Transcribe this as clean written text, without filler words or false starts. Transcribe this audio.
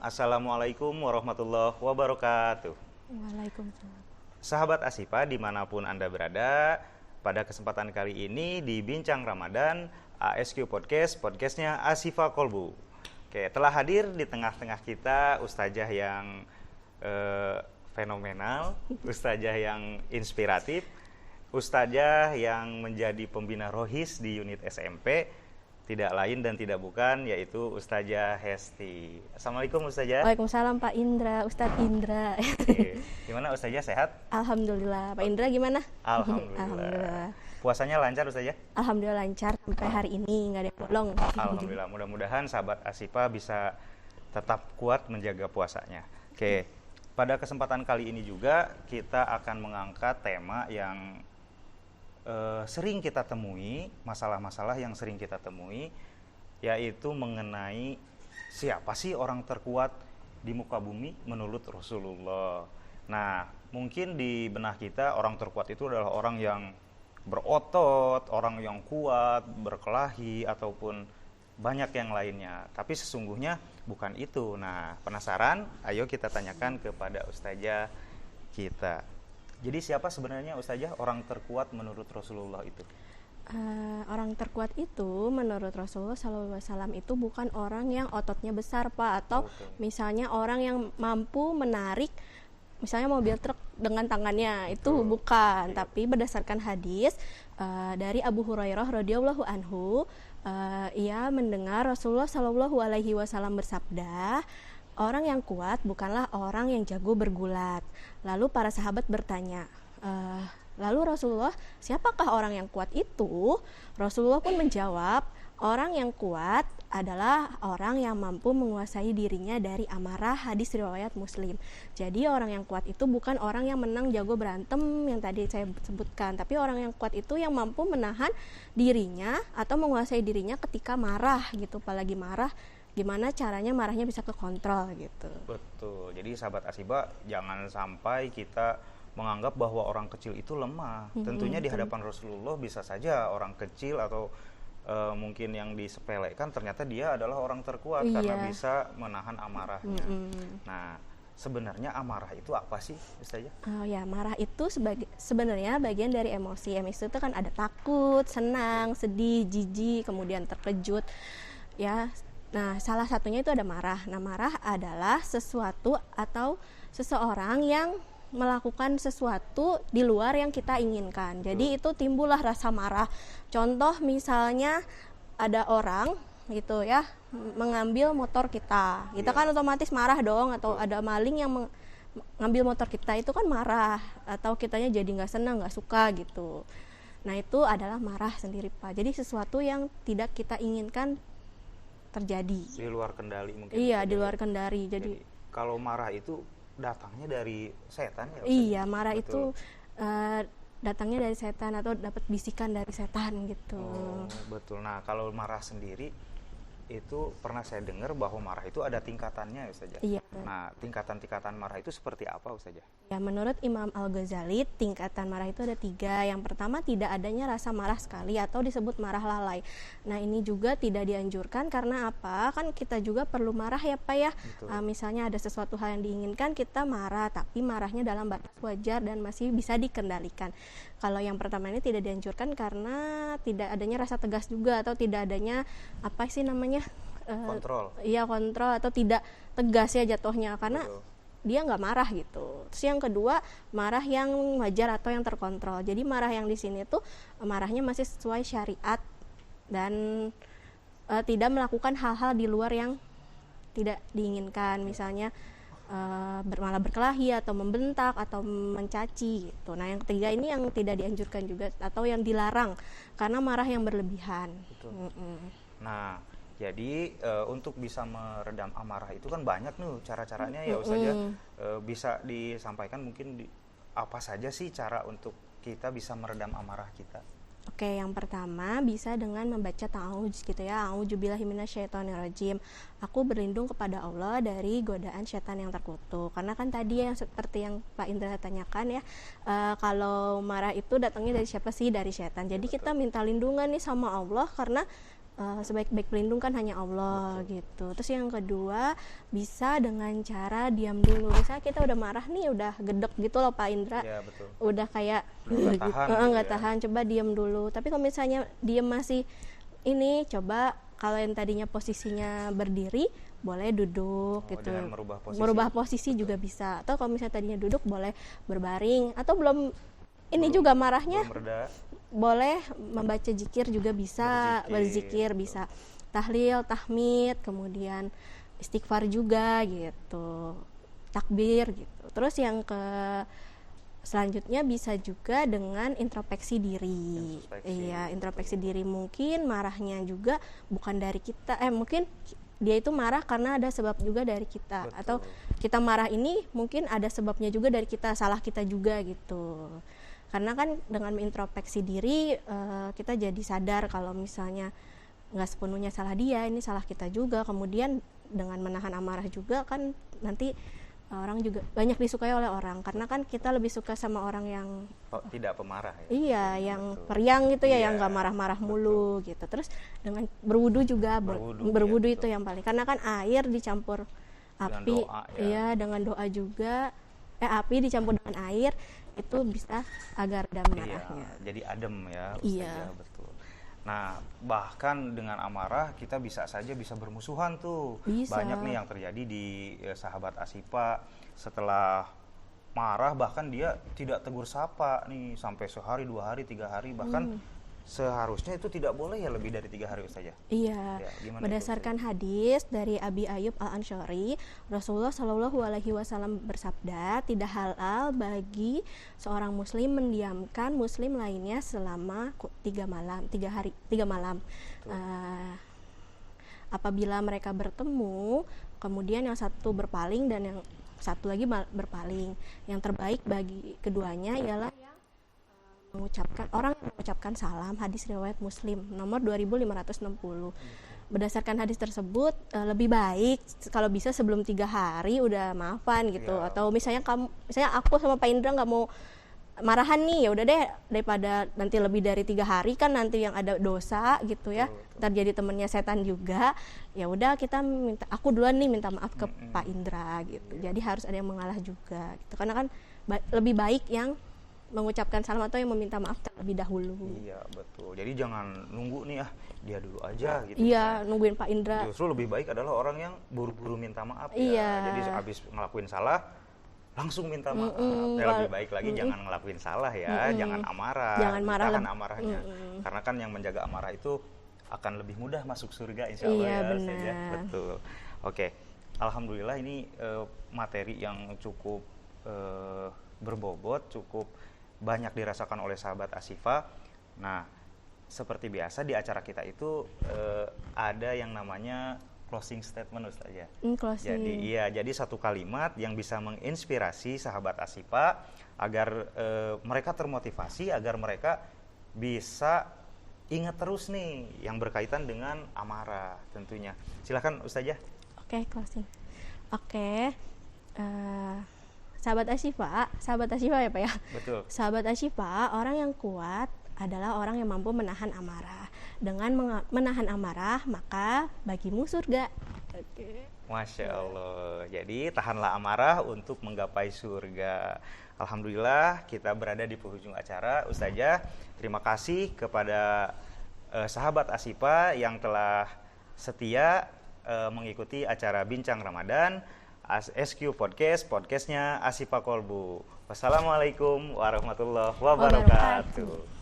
Assalamualaikum warahmatullahi wabarakatuh. Waalaikumsalam. Sahabat Asifa dimanapun Anda berada, pada kesempatan kali ini di Bincang Ramadan ASQ Podcast, podcastnya Asifa Kolbu. Oke, telah hadir di tengah-tengah kita Ustazah yang fenomenal, Ustazah yang inspiratif, Ustazah yang menjadi pembina rohis di unit SMP, tidak lain dan tidak bukan yaitu Ustazah Hesti. Assalamualaikum Ustazah. Waalaikumsalam Pak Indra, Ustadz Indra. Oke. Gimana Ustazah, sehat? Alhamdulillah. Pak Indra gimana? Alhamdulillah. Alhamdulillah. Puasanya lancar Ustazah? Alhamdulillah lancar sampai hari ini, nggak ada yang bolong. Alhamdulillah. Mudah-mudahan sahabat Asifa bisa tetap kuat menjaga puasanya. Oke. Pada kesempatan kali ini juga kita akan mengangkat tema yang sering kita temui, masalah-masalah yang sering kita temui, yaitu mengenai siapa sih orang terkuat di muka bumi menurut Rasulullah. Nah, mungkin di benak kita orang terkuat itu adalah orang yang berotot, orang yang kuat, berkelahi, ataupun banyak yang lainnya. Tapi sesungguhnya bukan itu. Nah, penasaran? Ayo kita tanyakan kepada Ustazah kita. Jadi siapa sebenarnya Ustazah orang terkuat menurut Rasulullah itu? Orang terkuat itu menurut Rasulullah SAW itu bukan orang yang ototnya besar Pak, atau misalnya orang yang mampu menarik misalnya mobil truk dengan tangannya, itu bukan. Tapi berdasarkan hadis dari Abu Hurairah radhiyallahu anhu, ia mendengar Rasulullah SAW bersabda, orang yang kuat bukanlah orang yang jago bergulat. Lalu para sahabat bertanya, lalu Rasulullah, siapakah orang yang kuat itu? Rasulullah pun menjawab, orang yang kuat adalah orang yang mampu menguasai dirinya dari amarah, hadis riwayat Muslim. Jadi orang yang kuat itu bukan orang yang menang jago berantem yang tadi saya sebutkan, tapi orang yang kuat itu yang mampu menahan dirinya atau menguasai dirinya ketika marah gitu, apalagi marah. Gimana caranya marahnya bisa kekontrol gitu. Betul. Jadi sahabat Asiba, jangan sampai kita menganggap bahwa orang kecil itu lemah. Tentunya di hadapan Rasulullah bisa saja orang kecil atau mungkin yang disepelekan ternyata dia adalah orang terkuat karena bisa menahan amarahnya. Nah, sebenarnya amarah itu apa sih, Ustazah? Oh ya, marah itu sebenarnya bagian dari emosi. Emosi itu kan ada takut, senang, sedih, jijik, kemudian terkejut. Ya. Nah, salah satunya itu ada marah. Nah, marah adalah sesuatu atau seseorang yang melakukan sesuatu di luar yang kita inginkan. Jadi itu timbullah rasa marah. Contoh misalnya ada orang gitu ya, mengambil motor kita. Kita kan otomatis marah dong, atau ada maling yang mengambil motor kita, itu kan marah, atau kitanya jadi nggak senang, nggak suka gitu. Nah, itu adalah marah sendiri Pak. Jadi sesuatu yang tidak kita inginkan terjadi. Di luar kendali mungkin. Iya, di luar kendali. Jadi kalau marah itu datangnya dari setan ya? Iya, marah itu datangnya dari setan atau dapat bisikan dari setan gitu. Oh, betul. Nah, kalau marah sendiri itu pernah saya dengar bahwa marah itu ada tingkatannya ya Ustazah. Iya. Nah, tingkatan-tingkatan marah itu seperti apa Ustazah? Ya, menurut Imam Al-Ghazali, tingkatan marah itu ada 3. Yang pertama, tidak adanya rasa marah sekali atau disebut marah lalai. Nah, ini juga tidak dianjurkan karena apa? Kan kita juga perlu marah ya Pak ya. Misalnya ada sesuatu hal yang diinginkan, kita marah, tapi marahnya dalam batas wajar dan masih bisa dikendalikan. Kalau yang pertama ini tidak dianjurkan karena tidak adanya rasa tegas juga, atau tidak adanya apa sih namanya? Kontrol. Iya, kontrol, atau tidak tegas ya jatuhnya karena dia nggak marah gitu. Terus yang kedua, marah yang wajar atau yang terkontrol. Jadi marah yang di sini tuh marahnya masih sesuai syariat dan tidak melakukan hal-hal di luar yang tidak diinginkan, misalnya malah berkelahi atau membentak atau mencaci gitu. Nah, yang ketiga ini yang tidak dianjurkan juga atau yang dilarang karena marah yang berlebihan. Nah, jadi untuk bisa meredam amarah itu kan banyak nih cara-caranya ya Ustazah. Bisa disampaikan mungkin apa saja sih cara untuk kita bisa meredam amarah kita? Oke, yang pertama bisa dengan membaca ta'awudz gitu ya. A'udzubillahi minasyaitonirrajim. Aku berlindung kepada Allah dari godaan setan yang terkutuk. Karena kan tadi yang seperti yang Pak Indra tanyakan ya, kalau marah itu datangnya dari siapa sih? Dari setan. Jadi kita minta lindungan nih sama Allah karena sebaik-baik pelindung kan hanya Allah. Betul. Gitu. Terus yang kedua bisa dengan cara diam dulu. Misalnya kita udah marah nih, udah gedek gitu loh Pak Indra. Ya, betul. Udah kayak nggak tahan, coba diam dulu. Tapi kalau misalnya diam masih ini, coba kalau yang tadinya posisinya berdiri boleh duduk gitu. Merubah posisi juga bisa. Atau kalau misalnya tadinya duduk boleh berbaring, atau belum juga marahnya boleh membaca zikir juga bisa, berzikir bisa, tahlil, tahmid, kemudian istighfar juga gitu, takbir gitu. Terus yang selanjutnya bisa juga dengan introspeksi diri. Iya, introspeksi diri, mungkin marahnya juga bukan dari kita, mungkin dia itu marah karena ada sebab juga dari kita. Betul. Atau kita marah ini mungkin ada sebabnya juga dari kita, salah kita juga gitu. Karena kan dengan introspeksi diri kita jadi sadar kalau misalnya nggak sepenuhnya salah dia, ini salah kita juga. Kemudian dengan menahan amarah juga kan nanti orang juga banyak disukai oleh orang, karena kan kita lebih suka sama orang yang tidak pemarah ya. Iya, yang periang gitu ya, yang nggak marah-marah mulu gitu. Terus dengan berwudu juga, berwudu itu yang paling, karena kan air dicampur api, dengan doa juga, api dicampur dengan air itu bisa agar adem marahnya. Jadi adem ya. Iya, betul. Nah, bahkan dengan amarah kita bisa bermusuhan tuh. Bisa. Banyak nih yang terjadi di sahabat Asyifa, setelah marah bahkan dia tidak tegur sapa nih sampai sehari, 2 hari, 3 hari, bahkan seharusnya itu tidak boleh ya lebih dari 3 hari saja. Iya. Berdasarkan hadis dari Abi Ayyub Al-Ansyari, Rasulullah Shallallahu Alaihi Wasallam bersabda, tidak halal bagi seorang muslim mendiamkan muslim lainnya selama 3 malam. Apabila mereka bertemu, kemudian yang satu berpaling dan yang satu lagi berpaling, yang terbaik bagi keduanya ialah orang yang mengucapkan salam. Hadis riwayat Muslim nomor 2560. Berdasarkan hadis tersebut lebih baik kalau bisa sebelum 3 hari udah maafan gitu. Atau misalnya aku sama Pak Indra nggak mau marahan nih, ya udah deh, daripada nanti lebih dari 3 hari kan nanti yang ada dosa gitu ya, ntar jadi temennya setan juga. Ya udah, aku duluan nih minta maaf ke Pak Indra gitu. Jadi harus ada yang mengalah juga gitu, karena kan lebih baik yang mengucapkan salam atau yang meminta maaf terlebih dahulu. Iya, betul. Jadi jangan nunggu nih dia dulu aja gitu. Iya, nungguin Pak Indra. Justru lebih baik adalah orang yang buru-buru minta maaf ya. Jadi habis ngelakuin salah langsung minta maaf. Lebih baik lagi jangan ngelakuin salah ya, jangan amarah. Jangan marah, tahan amarahnya. Karena kan yang menjaga amarah itu akan lebih mudah masuk surga insya Allah. Iya, ya. Benar. Betul. Oke. Alhamdulillah ini materi yang cukup berbobot, cukup banyak dirasakan oleh sahabat Asyifa. Nah, seperti biasa di acara kita itu ada yang namanya closing statement Ustaz ya. Jadi satu kalimat yang bisa menginspirasi sahabat Asyifa agar mereka termotivasi, agar mereka bisa ingat terus nih yang berkaitan dengan amarah tentunya. Silakan Ustazah. Oke, closing. Oke. Sahabat Asyifa ya Pak ya? Betul. Sahabat Asyifa, orang yang kuat adalah orang yang mampu menahan amarah. Dengan menahan amarah, maka bagimu surga. Oke. Masya Allah. Jadi tahanlah amarah untuk menggapai surga. Alhamdulillah kita berada di penghujung acara. Ustazah, terima kasih kepada sahabat Asyifa yang telah setia mengikuti acara Bincang Ramadan SQ Podcastnya Asyifa Kolbu. Wassalamualaikum warahmatullahi wabarakatuh.